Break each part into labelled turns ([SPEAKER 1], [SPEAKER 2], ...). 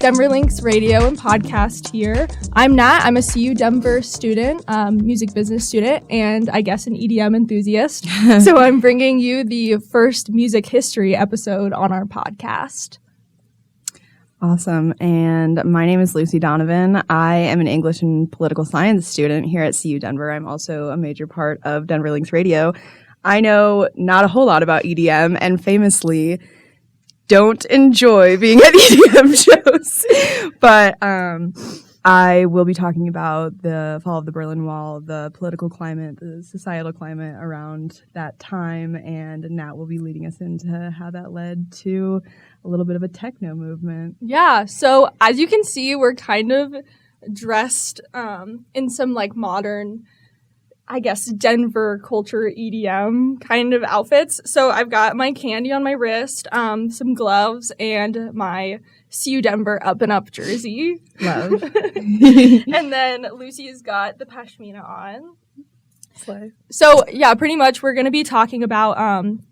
[SPEAKER 1] Denver Links Radio and podcast here. I'm Nat. I'm a CU Denver student, music business student, and I guess an EDM enthusiast. So I'm bringing you the first music history episode on our podcast.
[SPEAKER 2] Awesome. And my name is Lucy Donovan. I am an English and political science student here at CU Denver. I'm also a major part of Denver Links Radio. I know not a whole lot about EDM and famously don't enjoy being at EDM shows. But I will be talking about the fall of the Berlin Wall, the political climate, the societal climate around that time, and Nat will be leading us into how that led to a little bit of a techno movement.
[SPEAKER 1] Yeah, so as you can see, we're kind of dressed in some like modern, I guess, Denver culture EDM kind of outfits. So I've got my candy on my wrist, some gloves, and my CU Denver Up and Up jersey.
[SPEAKER 2] Love.
[SPEAKER 1] And then Lucy's got the pashmina on.
[SPEAKER 2] Slay.
[SPEAKER 1] So yeah, pretty much we're going to be talking about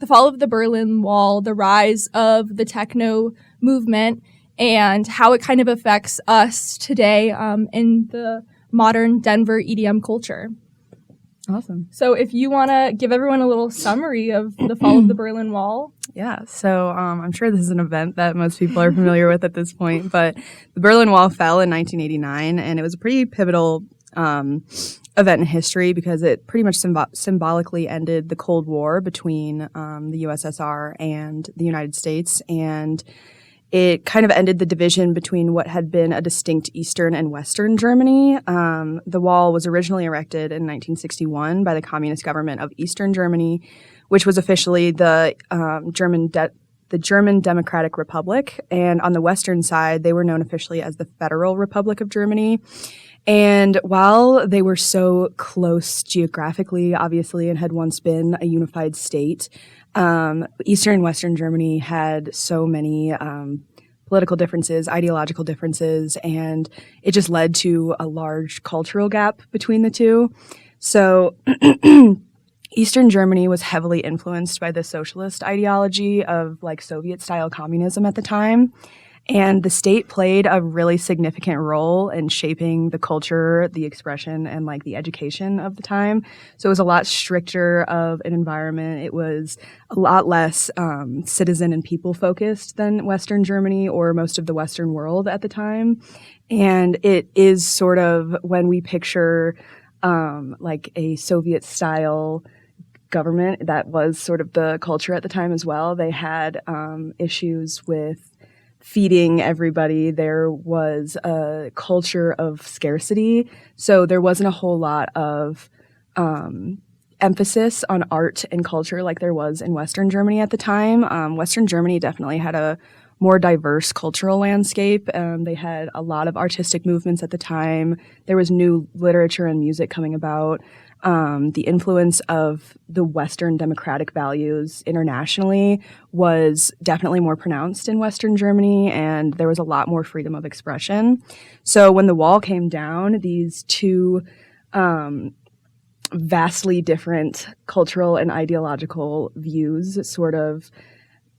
[SPEAKER 1] the fall of the Berlin Wall, the rise of the techno movement, and how it kind of affects us today in the modern Denver EDM culture.
[SPEAKER 2] Awesome.
[SPEAKER 1] So if you want to give everyone a little summary of the fall of the Berlin Wall.
[SPEAKER 2] Yeah, so I'm sure this is an event that most people are familiar with at this point, but the Berlin Wall fell in 1989, and it was a pretty pivotal event in history because it pretty much symbolically ended the Cold War between the USSR and the United States, and it kind of ended the division between what had been a distinct Eastern and Western Germany. The wall was originally erected in 1961 by the Communist government of Eastern Germany, which was officially the German Democratic Republic. And on the Western side, they were known officially as the Federal Republic of Germany. And while they were so close geographically, obviously, and had once been a unified state, Eastern and Western Germany had so many political differences, ideological differences, and it just led to a large cultural gap between the two. So Eastern Germany was heavily influenced by the socialist ideology of like Soviet-style communism at the time. And the state played a really significant role in shaping the culture, the expression, and like the education of the time. So it was a lot stricter of an environment. It was a lot less citizen and people focused than Western Germany or most of the Western world at the time. And it is sort of when we picture like a Soviet style government, that was sort of the culture at the time as well. They had issues with feeding everybody. There was a culture of scarcity. So there wasn't a whole lot of emphasis on art and culture like there was in Western Germany at the time. Western Germany definitely had a more diverse cultural landscape. They had a lot of artistic movements at the time. There was new literature and music coming about. The influence of the Western democratic values internationally was definitely more pronounced in Western Germany, and there was a lot more freedom of expression. So when the wall came down, these two vastly different cultural and ideological views sort of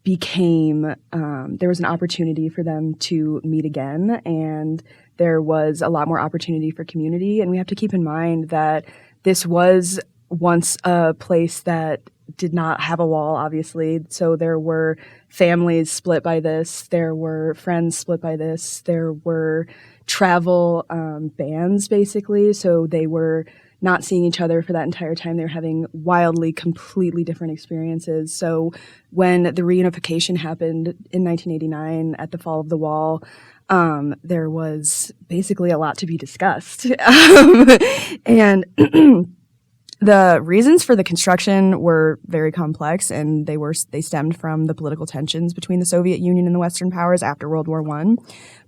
[SPEAKER 2] became, there was an opportunity for them to meet again, and there was a lot more opportunity for community. And we have to keep in mind that this was once a place that did not have a wall, obviously. So there were families split by this. There were friends split by this. There were travel bans, basically. So they were not seeing each other for that entire time. They were having wildly, completely different experiences. So when the reunification happened in 1989 at the fall of the wall, there was basically a lot to be discussed. And the reasons for the construction were very complex, and they stemmed from the political tensions between the Soviet Union and the Western powers after World War I.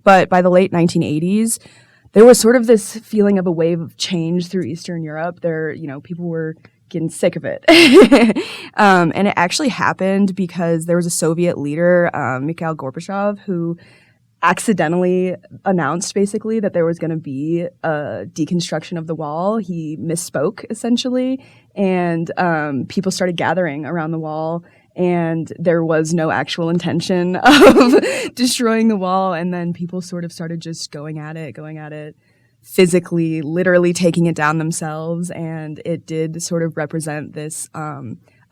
[SPEAKER 2] But by the late 1980s, there was sort of this feeling of a wave of change through Eastern Europe. People were getting sick of it. And it actually happened because there was a Soviet leader, Mikhail Gorbachev, who accidentally announced basically that there was going to be a deconstruction of the wall. He misspoke essentially, and people started gathering around the wall and there was no actual intention of destroying the wall. And then people sort of started just going at it physically, literally taking it down themselves. And it did sort of represent this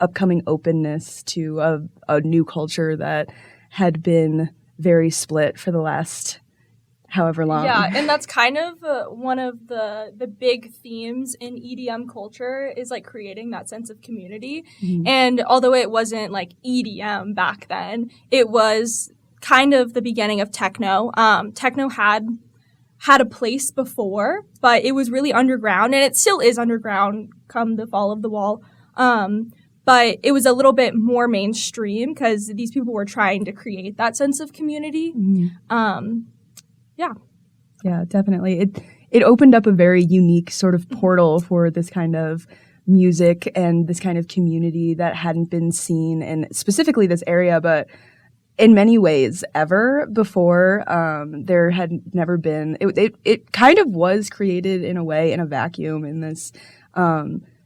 [SPEAKER 2] upcoming openness to a new culture that had been very split for the last however long.
[SPEAKER 1] Yeah, and that's kind of one of the big themes in EDM culture is like creating that sense of community. Mm-hmm. And although it wasn't like EDM back then, it was kind of the beginning of techno. Techno had a place before, but it was really underground, and it still is underground come the fall of the wall. But it was a little bit more mainstream because these people were trying to create that sense of community. Mm-hmm.
[SPEAKER 2] Yeah, definitely. It opened up a very unique sort of portal for this kind of music and this kind of community that hadn't been seen in specifically this area, but in many ways ever before. There had never been. It kind of was created in a way in a vacuum in this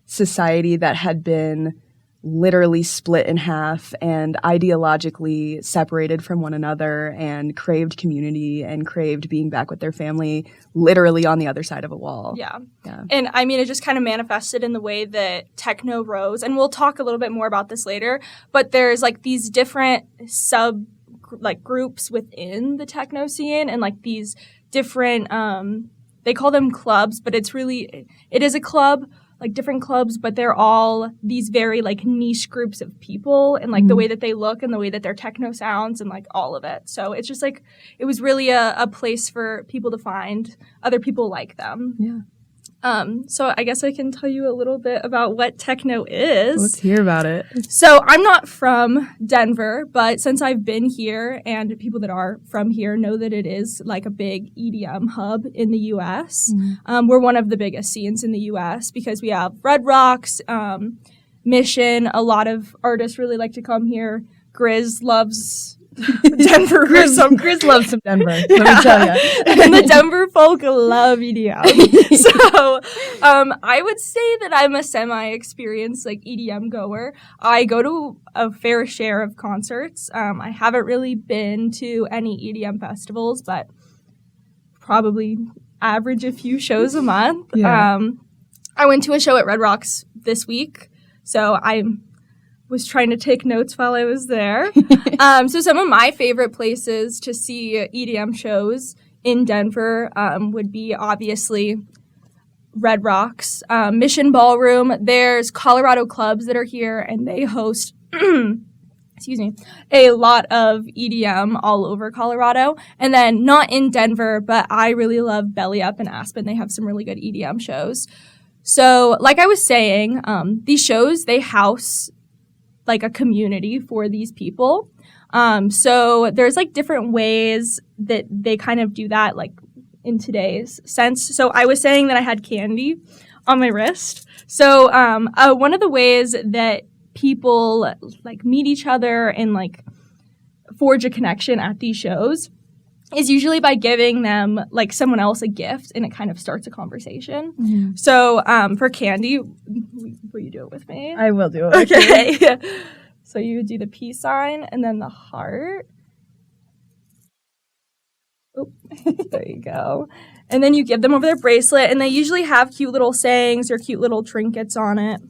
[SPEAKER 2] society that had been literally split in half and ideologically separated from one another and craved community and craved being back with their family literally on the other side of a wall.
[SPEAKER 1] Yeah. And I mean, it just kind of manifested in the way that techno rose. And we'll talk a little bit more about this later, but there's like these different groups within the techno scene and like these different, they call them clubs, but it is a club, like different clubs, but they're all these very like niche groups of people and like the way that they look and the way that their techno sounds and like all of it. So it's just like, it was really a place for people to find other people like them.
[SPEAKER 2] Yeah.
[SPEAKER 1] So I guess I can tell you a little bit about what techno is.
[SPEAKER 2] Let's hear about it.
[SPEAKER 1] So I'm not from Denver, but since I've been here and people that are from here know that it is like a big EDM hub in the U.S. We're one of the biggest scenes in the U.S. because we have Red Rocks, Mission. A lot of artists really like to come here. Grizz loves Denver.
[SPEAKER 2] Grizz loves some Denver, let me tell you.
[SPEAKER 1] And the Denver folk love EDM. So I would say that I'm a semi-experienced like EDM goer. I go to a fair share of concerts. I haven't really been to any EDM festivals, but probably average a few shows a month. Yeah. I went to a show at Red Rocks this week, so I was trying to take notes while I was there. So some of my favorite places to see EDM shows in Denver would be obviously Red Rocks, Mission Ballroom. There's Colorado clubs that are here, and they host a lot of EDM all over Colorado. And then not in Denver, but I really love Belly Up in Aspen. They have some really good EDM shows. So like I was saying, these shows, they house like a community for these people. So there's like different ways that they kind of do that like in today's sense. So I was saying that I had candy on my wrist. So one of the ways that people like meet each other and like forge a connection at these shows is usually by giving them like someone else a gift, and it kind of starts a conversation. Mm-hmm. So for candy, will you do it with me?
[SPEAKER 2] I will do it.
[SPEAKER 1] Okay. So you do the peace sign and then the heart. Oh, there you go. And then you give them over their bracelet, and they usually have cute little sayings or cute little trinkets on it.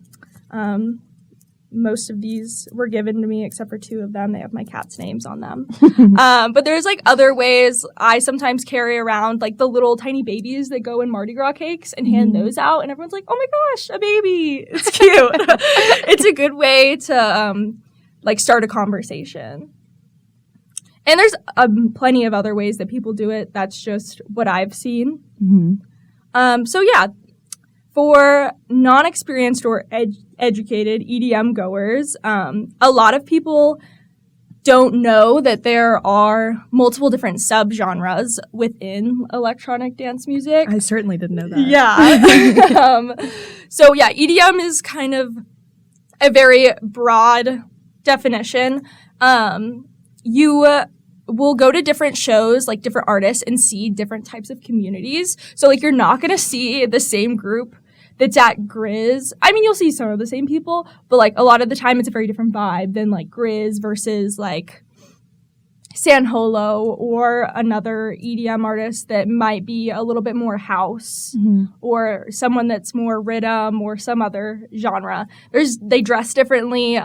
[SPEAKER 1] Most of these were given to me except for 2 of them. They have my cat's names on them. But there's like other ways. I sometimes carry around like the little tiny babies that go in Mardi Gras cakes and hand those out. And everyone's like, oh my gosh, a baby. It's cute. It's a good way to like start a conversation. And there's plenty of other ways that people do it. That's just what I've seen. Mm-hmm. So yeah, for non-experienced or educated EDM goers, a lot of people don't know that there are multiple different subgenres within electronic dance music.
[SPEAKER 2] I certainly didn't know that.
[SPEAKER 1] Yeah. So yeah, EDM is kind of a very broad definition. You will go to different shows, like different artists, and see different types of communities. So like you're not going to see the same group that's at Grizz. I mean, you'll see some of the same people, but like a lot of the time it's a very different vibe than like Grizz versus like San Holo or another EDM artist that might be a little bit more house or someone that's more rhythm or some other genre. They dress differently,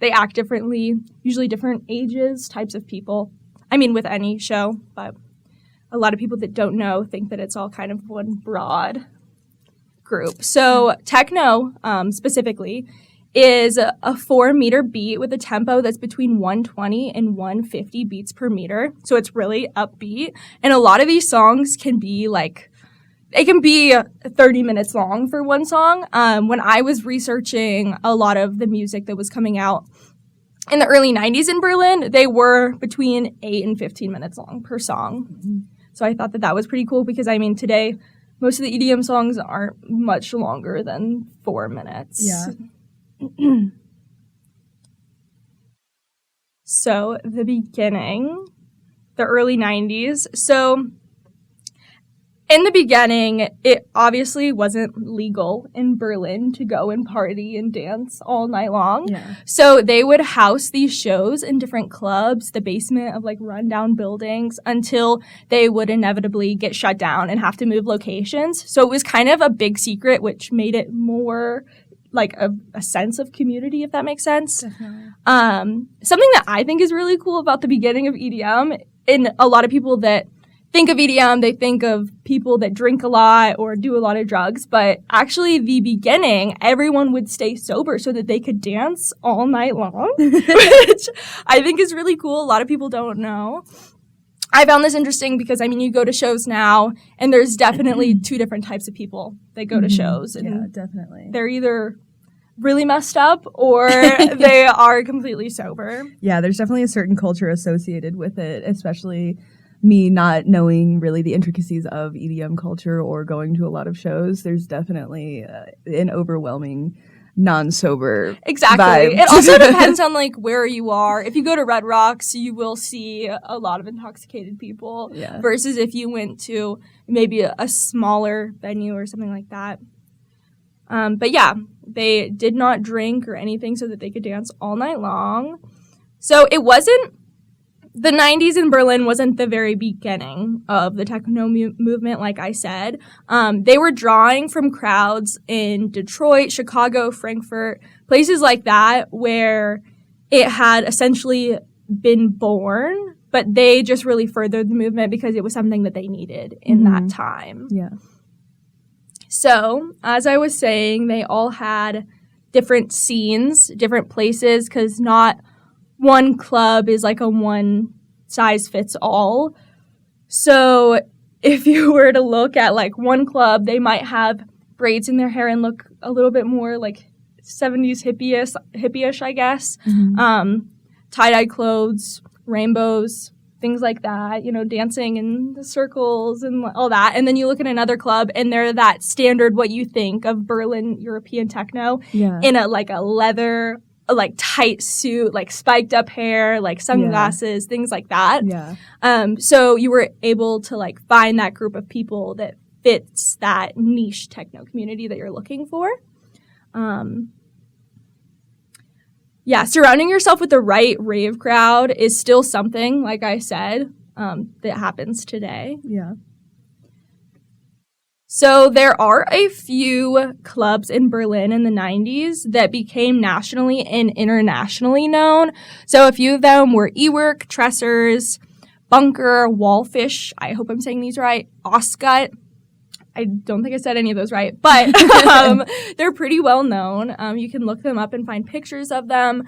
[SPEAKER 1] they act differently, usually different ages, types of people. I mean, with any show, but a lot of people that don't know think that it's all kind of one broad group. So techno, specifically, is a 4-meter beat with a tempo that's between 120 and 150 beats per meter. So it's really upbeat. And a lot of these songs can be like, it can be 30 minutes long for one song. When I was researching a lot of the music that was coming out in the early 90s in Berlin, they were between 8 and 15 minutes long per song. Mm-hmm. So I thought that was pretty cool because, I mean, today, most of the EDM songs aren't much longer than 4 minutes.
[SPEAKER 2] Yeah.
[SPEAKER 1] So the beginning, the early 90s. So in the beginning, it obviously wasn't legal in Berlin to go and party and dance all night long.
[SPEAKER 2] Yeah.
[SPEAKER 1] So they would house these shows in different clubs, the basement of like rundown buildings, until they would inevitably get shut down and have to move locations. So it was kind of a big secret, which made it more like a sense of community, if that makes sense.
[SPEAKER 2] Definitely.
[SPEAKER 1] Something that I think is really cool about the beginning of EDM, and a lot of people that think of EDM, they think of people that drink a lot or do a lot of drugs, but actually the beginning, everyone would stay sober so that they could dance all night long, which I think is really cool. A lot of people don't know. I found this interesting because, I mean, you go to shows now, and there's definitely two different types of people that go to shows. And
[SPEAKER 2] yeah, definitely.
[SPEAKER 1] They're either really messed up or they are completely sober.
[SPEAKER 2] Yeah, there's definitely a certain culture associated with it, especially me not knowing really the intricacies of EDM culture or going to a lot of shows. There's definitely an overwhelming non-sober
[SPEAKER 1] exactly
[SPEAKER 2] vibe.
[SPEAKER 1] It also depends on like where you are. If you go to Red Rocks, you will see a lot of intoxicated people, versus if you went to maybe a smaller venue or something like that. But yeah, they did not drink or anything so that they could dance all night long. So it wasn't, the 90s in Berlin wasn't the very beginning of the techno movement, like I said. They were drawing from crowds in Detroit, Chicago, Frankfurt, places like that where it had essentially been born, but they just really furthered the movement because it was something that they needed in that time.
[SPEAKER 2] Yeah.
[SPEAKER 1] So, as I was saying, they all had different scenes, different places, because not one club is like a one-size-fits-all. So if you were to look at like one club, they might have braids in their hair and look a little bit more like 70s hippie-ish, I guess. Tie-dye clothes, rainbows, things like that, you know, dancing in the circles and all that. And then you look at another club and they're that standard what you think of Berlin European techno in a leather, like tight suit, like spiked up hair, like sunglasses, things like that. So you were able to like find that group of people that fits that niche techno community that you're looking for. Surrounding yourself with the right rave crowd is still something, like I said, that happens today.
[SPEAKER 2] Yeah.
[SPEAKER 1] So there are a few clubs in Berlin in the 90s that became nationally and internationally known. So a few of them were Ework, Tressers, Bunker, Wallfish, I hope I'm saying these right, Oscut. I don't think I said any of those right, but they're pretty well known. You can look them up and find pictures of them.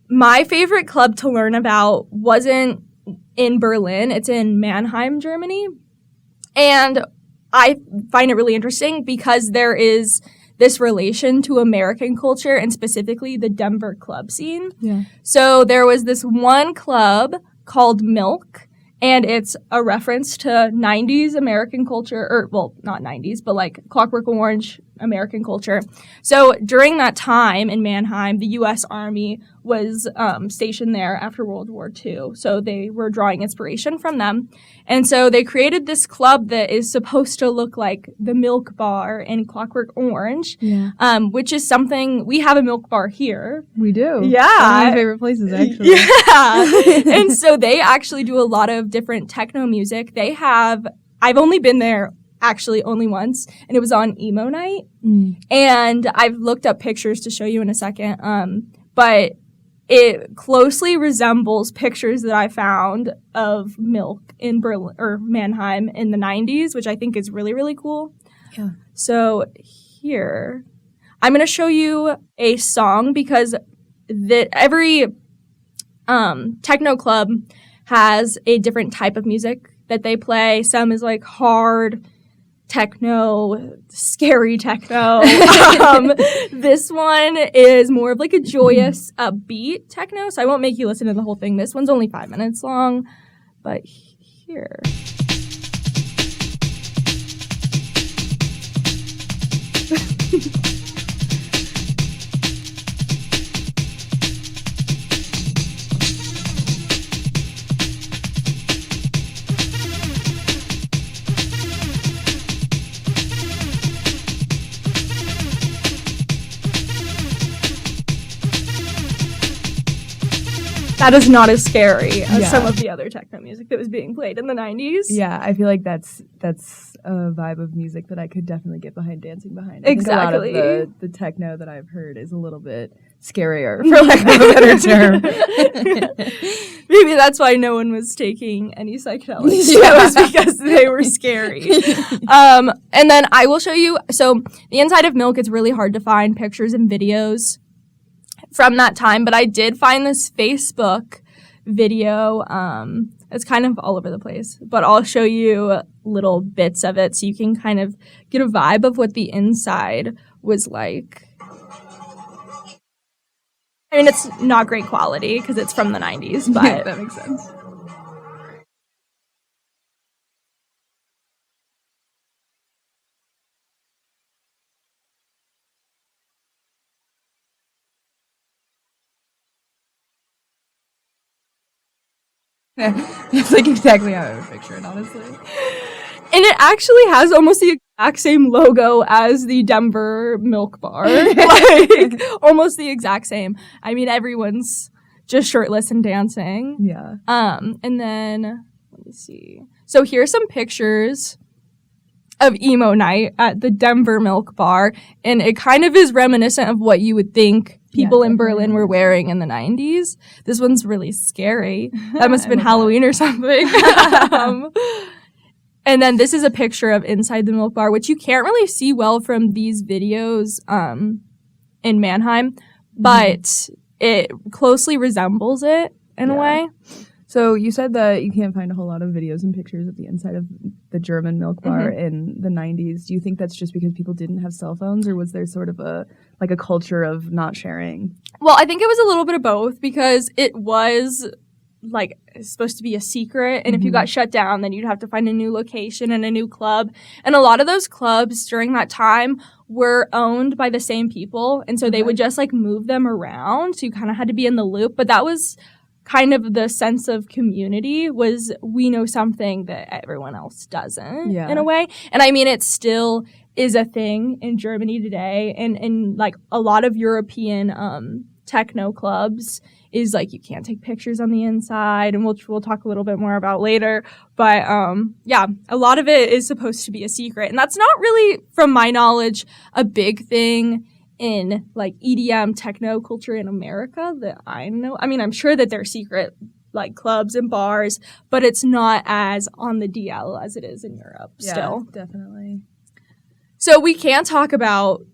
[SPEAKER 1] My favorite club to learn about wasn't in Berlin. It's in Mannheim, Germany. And I find it really interesting because there is this relation to American culture and specifically the Denver club scene.
[SPEAKER 2] Yeah.
[SPEAKER 1] So there was this one club called Milk. And it's a reference to 90s American culture, or, well, not 90s, but like Clockwork Orange American culture. So during that time in Mannheim, the U.S. Army was stationed there after World War II. So they were drawing inspiration from them. And so they created this club that is supposed to look like the Milk Bar in Clockwork Orange, which is something, we have a Milk Bar here.
[SPEAKER 2] We do.
[SPEAKER 1] Yeah.
[SPEAKER 2] One of my favorite places, actually.
[SPEAKER 1] Yeah. And so they actually do a lot of different techno music. I've only been there actually only once, and it was on emo night. And I've looked up pictures to show you in a second. But it closely resembles pictures that I found of Milk in Berlin or Mannheim in the 90s, which I think is really, really cool.
[SPEAKER 2] Yeah.
[SPEAKER 1] So here, I'm going to show you a song because every techno club has a different type of music that they play. Some is like hard techno, scary techno. This one is more of like a joyous, upbeat techno. So I won't make you listen to the whole thing. This one's only 5 minutes long. But here. That is not as scary as some of the other techno music that was being played in the 90s.
[SPEAKER 2] Yeah, I feel like that's a vibe of music that I could definitely get behind dancing behind.
[SPEAKER 1] Exactly.
[SPEAKER 2] I think a lot of the techno that I've heard is a little bit scarier, for lack of a better term.
[SPEAKER 1] Maybe that's why no one was taking any psychedelics. That was because they were scary. And then I will show you, so the inside of Milk, it's really hard to find pictures and videos from that time, but I did find this Facebook video. It's kind of all over the place, but I'll show you little bits of it so you can kind of get a vibe of what the inside was like. I mean, it's not great quality because it's from the 90s, but
[SPEAKER 2] that makes sense. It's like exactly how I would picture it, honestly.
[SPEAKER 1] And it actually has almost the exact same logo as the Denver Milk Bar. Like, almost the exact same. I mean, everyone's just shirtless and dancing.
[SPEAKER 2] Yeah.
[SPEAKER 1] And then, let me see. So here's some pictures of emo night at the Denver Milk Bar. And it kind of is reminiscent of what you would think people in Berlin were wearing in the 90s. This one's really scary. That must have been Halloween or something. And then this is a picture of inside the Milk Bar, which you can't really see well from these videos in Mannheim, but it closely resembles it in a way.
[SPEAKER 2] So you said that you can't find a whole lot of videos and pictures of the inside of the German Milk Bar in the 90s. Do you think that's just because people didn't have cell phones, or was there sort of a culture of not sharing?
[SPEAKER 1] Well, I think it was a little bit of both, because it was like supposed to be a secret, and if you got shut down, then you'd have to find a new location and a new club. And a lot of those clubs during that time were owned by the same people, and so they would just like move them around, so you kind of had to be in the loop. But that was kind of the sense of community, was we know something that everyone else doesn't in a way. And I mean, it still is a thing in Germany today, and like a lot of European techno clubs is like you can't take pictures on the inside, and we'll talk a little bit more about later. But yeah, a lot of it is supposed to be a secret, and that's not really, from my knowledge, a big thing in like EDM techno culture in America that I know. I mean, I'm sure that they're secret like clubs and bars, but it's not as on the DL as it is in Europe still.
[SPEAKER 2] Definitely.
[SPEAKER 1] So we can't talk about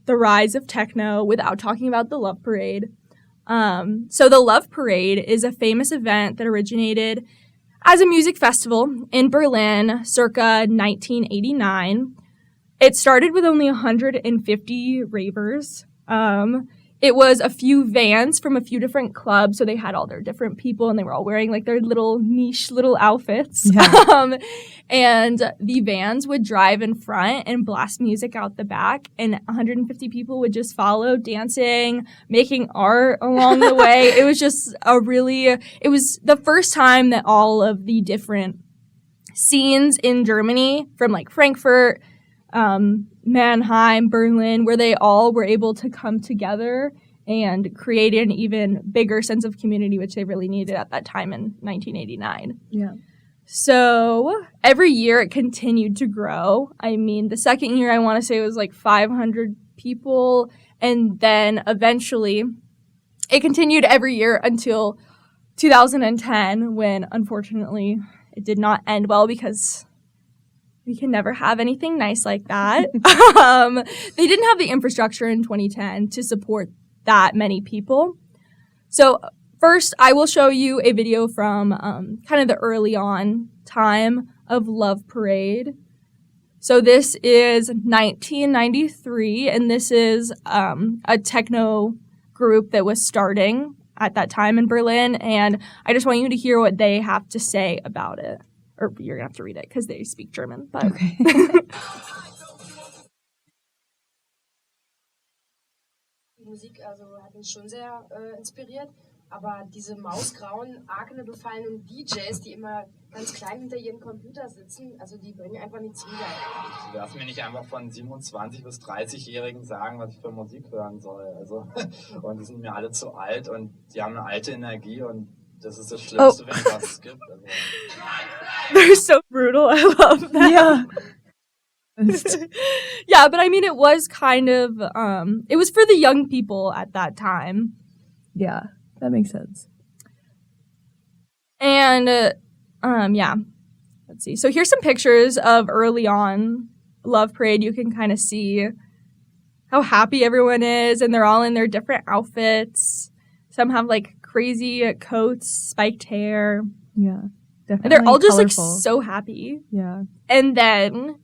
[SPEAKER 1] the rise of techno without talking about the Love Parade. So the Love Parade is a famous event that originated as a music festival in Berlin circa 1989. It started with only 150 ravers. it was a few vans from a few different clubs. So they had all their different people and they were all wearing like their little niche little outfits.
[SPEAKER 2] Yeah.
[SPEAKER 1] And the vans would drive in front and blast music out the back. And 150 people would just follow, dancing, making art along the way. It was just it was the first time that all of the different scenes in Germany from like Frankfurt, Mannheim, Berlin, where they all were able to come together and create an even bigger sense of community, which they really needed at that time in 1989.
[SPEAKER 2] Yeah.
[SPEAKER 1] So every year it continued to grow. I mean, the second year I want to say it was like 500 people. And then eventually it continued every year until 2010 when unfortunately it did not end well because we can never have anything nice like that. They didn't have the infrastructure in 2010 to support that many people. So first, I will show you a video from kind of the early on time of Love Parade. So this is 1993, and this is a techno group that was starting at that time in Berlin, and I just want you to hear what they have to say about it. Or you're going to have to read it because they speak German. But.
[SPEAKER 2] Okay.
[SPEAKER 3] Die Musik hat mich schon sehr inspiriert, aber diese mausgrauen, Arkene befallenen DJs, die immer ganz klein hinter ihrem Computer sitzen, also die bringen einfach nichts rüber.
[SPEAKER 4] Du darfst mir nicht einfach von 27- bis 30-Jährigen sagen, was ich für Musik hören soll. Also, und die sind mir alle zu alt und die haben eine alte Energie und das ist das Schlimmste, wenn was gibt. Also.
[SPEAKER 1] They're so brutal. I love that.
[SPEAKER 2] Yeah.
[SPEAKER 1] Yeah, but I mean, it was kind of, it was for the young people at that time.
[SPEAKER 2] Yeah, that makes sense.
[SPEAKER 1] And, yeah. Let's see. So here's some pictures of early on Love Parade. You can kind of see how happy everyone is, and they're all in their different outfits. Some have, like, crazy coats, spiked hair.
[SPEAKER 2] Yeah, definitely.
[SPEAKER 1] And they're all just,
[SPEAKER 2] colorful.
[SPEAKER 1] like, so happy.
[SPEAKER 2] Yeah.
[SPEAKER 1] And then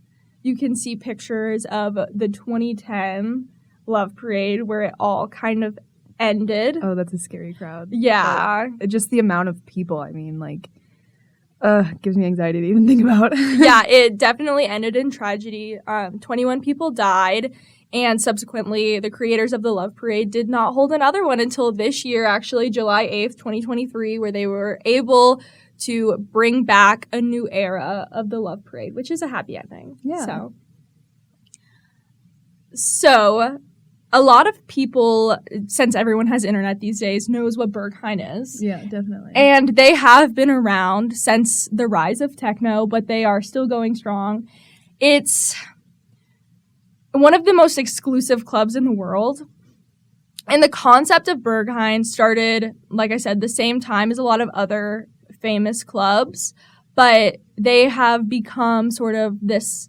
[SPEAKER 1] you can see pictures of the 2010 Love Parade where it all kind of ended.
[SPEAKER 2] Oh, that's a scary crowd.
[SPEAKER 1] Yeah.
[SPEAKER 2] But just the amount of people, I mean, like, gives me anxiety to even think about.
[SPEAKER 1] Yeah, it definitely ended in tragedy. 21 people died, and subsequently the creators of the Love Parade did not hold another one until this year, actually, July 8th, 2023, where they were able to bring back a new era of the Love Parade, which is a happy ending.
[SPEAKER 2] Yeah.
[SPEAKER 1] So a lot of people, since everyone has internet these days, knows what Berghain is.
[SPEAKER 2] Yeah, definitely.
[SPEAKER 1] And they have been around since the rise of techno, but they are still going strong. It's one of the most exclusive clubs in the world. And the concept of Berghain started, like I said, the same time as a lot of other famous clubs, but they have become sort of this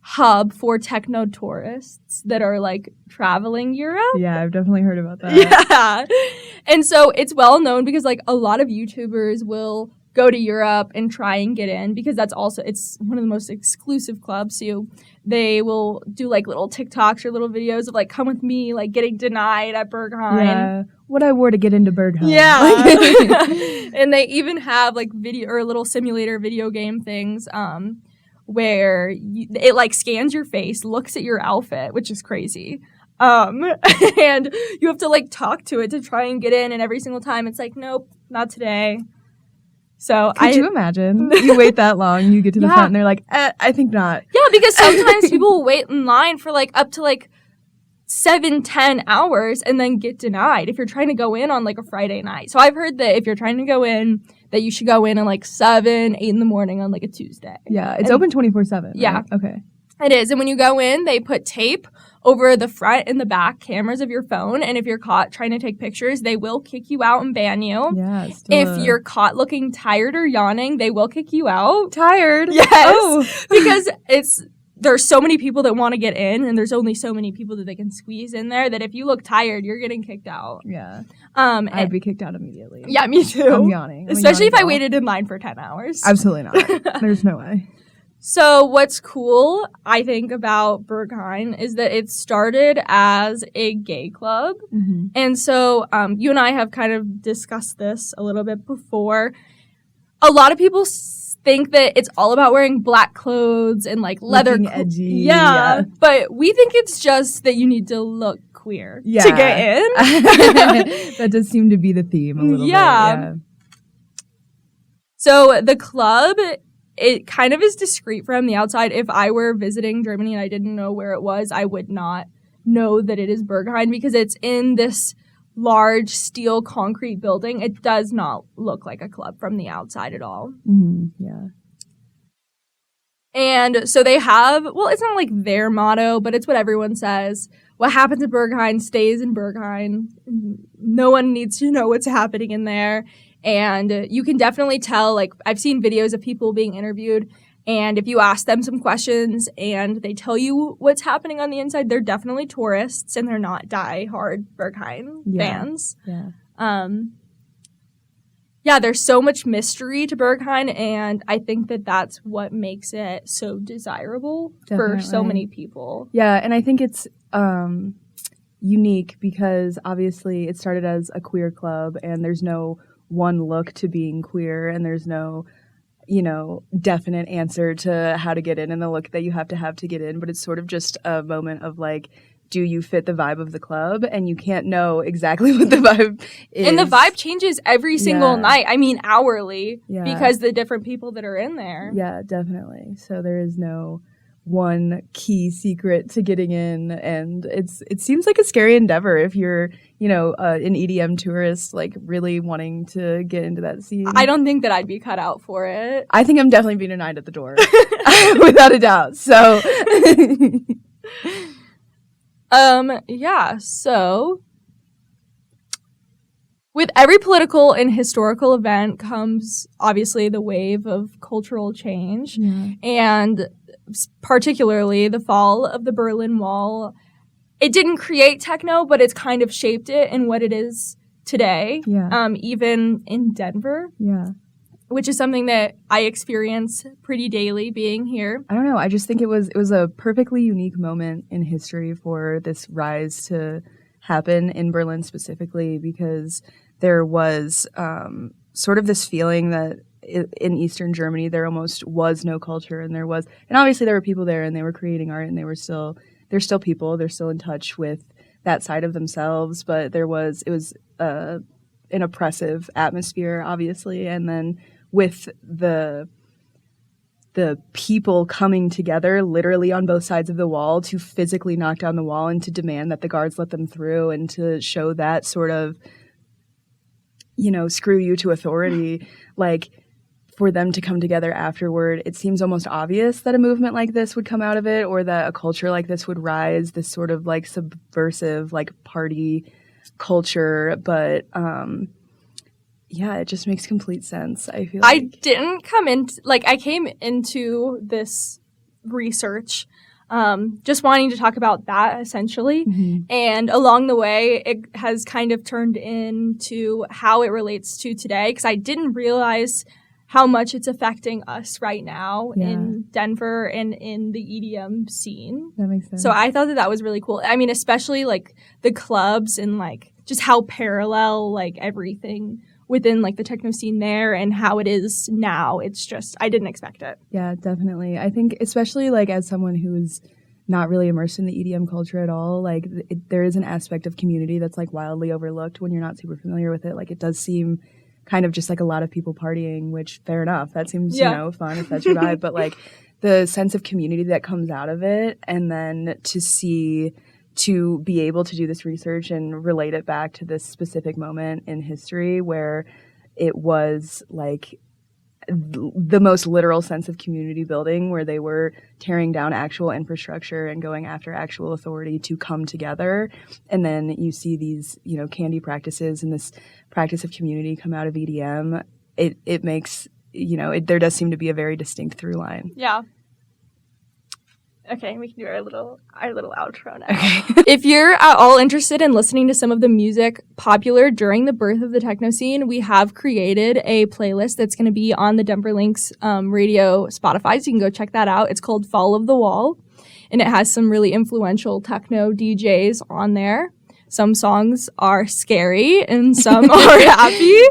[SPEAKER 1] hub for techno tourists that are like traveling Europe.
[SPEAKER 2] Yeah, I've definitely heard about that.
[SPEAKER 1] Yeah. And so it's well known because like a lot of YouTubers will go to Europe and try and get in because it's one of the most exclusive clubs. So they will do like little TikToks or little videos of like, come with me, like getting denied at Berghain.
[SPEAKER 2] Yeah. What I wore to get into Berghain.
[SPEAKER 1] Yeah. And they even have like video or little simulator video game things where it like scans your face, looks at your outfit, which is crazy. And you have to like talk to it to try and get in, and every single time it's like, nope, not today. So
[SPEAKER 2] Could you imagine? You wait that long, you get to the front, and they're like, I think not.
[SPEAKER 1] Yeah, because sometimes people will wait in line for like up to like 7-10 hours and then get denied if you're trying to go in on like a Friday night. So I've heard that if you're trying to go in, that you should go in at like 7, 8 in the morning on like a Tuesday.
[SPEAKER 2] Yeah, it's open 24/7. Right?
[SPEAKER 1] Yeah.
[SPEAKER 2] Okay.
[SPEAKER 1] It is. And when you go in, they put tape over the front and the back cameras of your phone. And if you're caught trying to take pictures, they will kick you out and ban you.
[SPEAKER 2] Yeah.
[SPEAKER 1] If you're caught looking tired or yawning, they will kick you out.
[SPEAKER 2] tired.
[SPEAKER 1] Yes.
[SPEAKER 2] Oh.
[SPEAKER 1] Because there's so many people that want to get in, and there's only so many people that they can squeeze in there that if you look tired, you're getting kicked out.
[SPEAKER 2] Yeah. I'd be kicked out immediately.
[SPEAKER 1] Yeah, me too.
[SPEAKER 2] I'm yawning.
[SPEAKER 1] Especially if I waited in line for 10 hours.
[SPEAKER 2] Absolutely not. There's no way.
[SPEAKER 1] So what's cool, I think, about Berghain is that it started as a gay club.
[SPEAKER 2] Mm-hmm.
[SPEAKER 1] And so you and I have kind of discussed this a little bit before. A lot of people think that it's all about wearing black clothes and like leather.
[SPEAKER 2] Looking edgy.
[SPEAKER 1] Yeah. But we think it's just that you need to look queer
[SPEAKER 2] Yeah.
[SPEAKER 1] to get in.
[SPEAKER 2] That does seem to be the theme a little bit. Yeah.
[SPEAKER 1] So the club, it kind of is discreet from the outside. If I were visiting Germany and I didn't know where it was, I would not know that it is Berghain because it's in this large steel concrete building. It does not look like a club from the outside at all.
[SPEAKER 2] Mm-hmm. Yeah.
[SPEAKER 1] And so they have, well, it's not like their motto, but it's what everyone says. What happens in Berghain stays in Berghain. No one needs to know what's happening in there. And you can definitely tell, like, I've seen videos of people being interviewed, and if you ask them some questions and they tell you what's happening on the inside, they're definitely tourists and they're not die-hard Berghain fans.
[SPEAKER 2] Yeah.
[SPEAKER 1] Yeah, there's so much mystery to Berghain, and I think that that's what makes it so desirable for so many people.
[SPEAKER 2] Yeah, and I think it's unique because obviously it started as a queer club, and there's no one look to being queer, and there's no, definite answer to how to get in and the look that you have to get in, but it's sort of just a moment of like, do you fit the vibe of the club? And you can't know exactly what the vibe is.
[SPEAKER 1] And the vibe changes every single night. I mean, hourly, because the different people that are in there.
[SPEAKER 2] Yeah, definitely. So there is no one key secret to getting in, and it seems like a scary endeavor if you're an EDM tourist like really wanting to get into that scene.
[SPEAKER 1] I don't think that I'd be cut out for it.
[SPEAKER 2] I think I'm definitely being denied at the door without a doubt. So
[SPEAKER 1] so with every political and historical event comes obviously the wave of cultural change, and particularly the fall of the Berlin Wall. It didn't create techno, but it's kind of shaped it in what it is today. Even in Denver. Which is something that I experience pretty daily being here.
[SPEAKER 2] I don't know. I just think it was a perfectly unique moment in history for this rise to happen in Berlin specifically, because there was sort of this feeling that in Eastern Germany there almost was no culture, and obviously there were people there and they were creating art, and they're still people, they're still in touch with that side of themselves, but it was an oppressive atmosphere, obviously, and then with the people coming together literally on both sides of the wall to physically knock down the wall and to demand that the guards let them through, and to show that sort of, screw you to authority, like, for them to come together afterward, it seems almost obvious that a movement like this would come out of it, or that a culture like this would rise, this sort of like subversive, like party culture. But it just makes complete sense. I feel like.
[SPEAKER 1] I came into this research just wanting to talk about that essentially. And along the way, it has kind of turned into how it relates to today, because I didn't realize how much it's affecting us right now in Denver and in the EDM scene.
[SPEAKER 2] That makes sense.
[SPEAKER 1] So I thought that was really cool. I mean, especially like the clubs and like just how parallel like everything within like the techno scene there and how it is now. It's just, I didn't expect it.
[SPEAKER 2] Yeah, definitely. I think especially like as someone who's not really immersed in the EDM culture at all, like there is an aspect of community that's like wildly overlooked when you're not super familiar with it. Like it does seem kind of just like a lot of people partying, which fair enough. That seems, fun if that's your vibe. But like the sense of community that comes out of it, and then to be able to do this research and relate it back to this specific moment in history where it was like the most literal sense of community building, where they were tearing down actual infrastructure and going after actual authority to come together. And then you see these, candy practices and this practice of community come out of EDM. It makes, there does seem to be a very distinct through line.
[SPEAKER 1] Yeah. Okay, we can do our little outro now. Okay. If you're at all interested in listening to some of the music popular during the birth of the techno scene, we have created a playlist that's going to be on the Denver Links radio Spotify, so you can go check that out. It's called Fall of the Wall, and it has some really influential techno DJs on there. Some songs are scary and some are happy.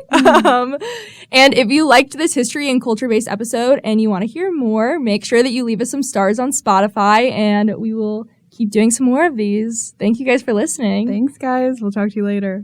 [SPEAKER 1] And if you liked this history and culture-based episode and you want to hear more, make sure that you leave us some stars on Spotify, and we will keep doing some more of these. Thank you guys for listening.
[SPEAKER 2] Thanks, guys. We'll talk to you later.